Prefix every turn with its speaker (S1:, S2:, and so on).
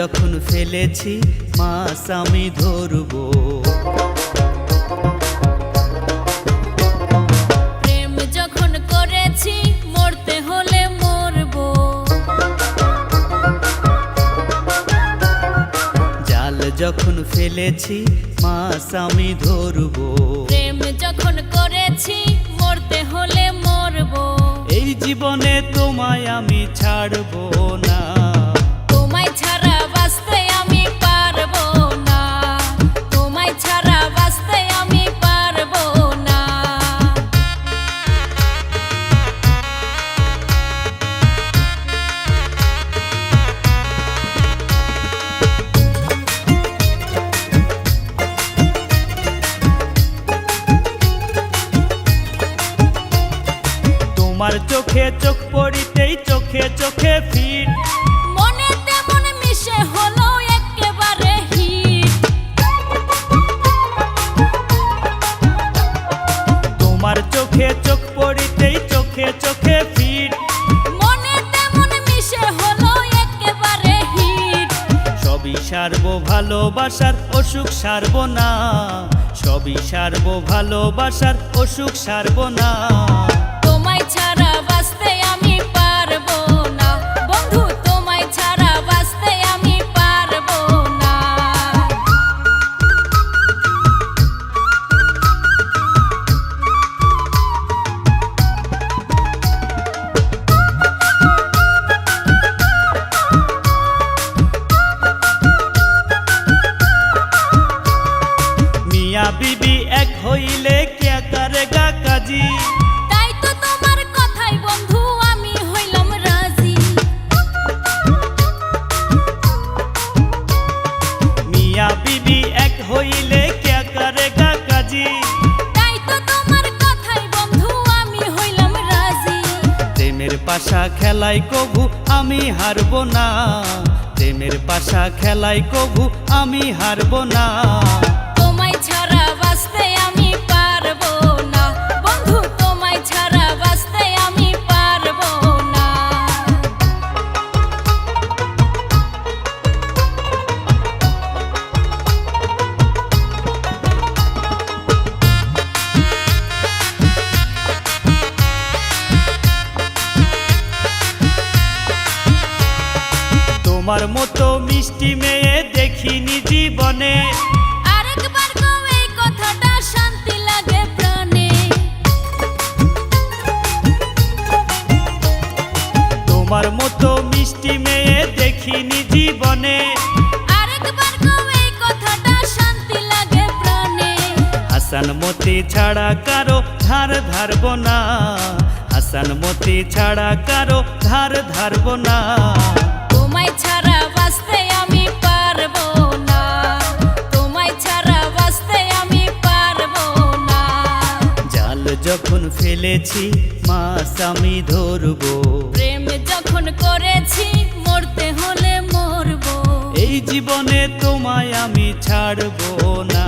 S1: যখন ফেলেছি মাছ আমি ধরবো।
S2: প্রেম যখন করেছি মরতে হলে মরবো।
S1: জাল যখন ফেলেছি মাছ আমি ধরবো।
S2: প্রেম যখন করেছি মরতে হলে মরবো।
S1: এই জীবনে তোমায় আমি ছাড়বো না,
S2: তোমায় ছাড়া বাঁচতে আমি পারবো না, তোমায় ছাড়া বাঁচতে আমি পারবো না।
S1: তোমার চোখে চোখ পড়িতেই চোখে চোখে ফিট,
S2: মনেতে মনে মিশে হলো একেবারে হিট।
S1: তোমার চোখে চোখ পড়িতেই চোখে চোখে ফিট,
S2: মনেতে মনে মিশে হলো একেবারে হিট।
S1: সবই সারবো ভালোবাসার অসুখ সারবো না, সবই সারবো ভালোবাসার অসুখ সারবো না।
S2: তোমায় ছাড়া বাঁচতে আমি পারবো না বন্ধু, তোমায় ছাড়া বাঁচতে আমি পারবো না।
S1: মিয়া বিবি এক হইলে কে করেগা কাজী,
S2: তাই তো তোমার কথাই বন্ধু আমি হইলাম রাজি।
S1: মিয়া বিবি এক হইলে কে করেগা কাজী,
S2: তাই তো তোমার কথাই বন্ধু আমি হইলাম রাজি।
S1: প্রেমের পাশা খেলায় কবু আমি হারবো না, প্রেমের পাশা খেলায় কবু আমি হারবো না।
S2: তোমায় ছাড়া বাঁচতে আমি পারবো না বন্ধু, তোমায় ছাড়া বাঁচতে আমি পারবো না।
S1: তোমার মতো মিষ্টি মেয়ে দেখিনি জীবনে,
S2: আরেকবার কও এই কথাটা শান্তি লাগে প্রাণে।
S1: তোমার মতো মিষ্টি মেয়ে দেখিনি জীবনে,
S2: আরেকবার কও এই কথাটা শান্তি লাগে প্রাণে।
S1: হাসান মতি ছাড়া কারো ধার ধারবো না, হাসান মতি ছাড়া কারো ধার ধারবো না।
S2: তোমায় ছাড়া বাঁচতে আমি পারবো না, তোমায় ছাড়া বাঁচতে আমি পারবো না।
S1: জাল যখন ফেলেছি মাছ আমি ধরবো।
S2: প্রেম যখন করেছি মরতে হলে মরবো।
S1: এই জীবনে তোমায় আমি ছাড়বো না।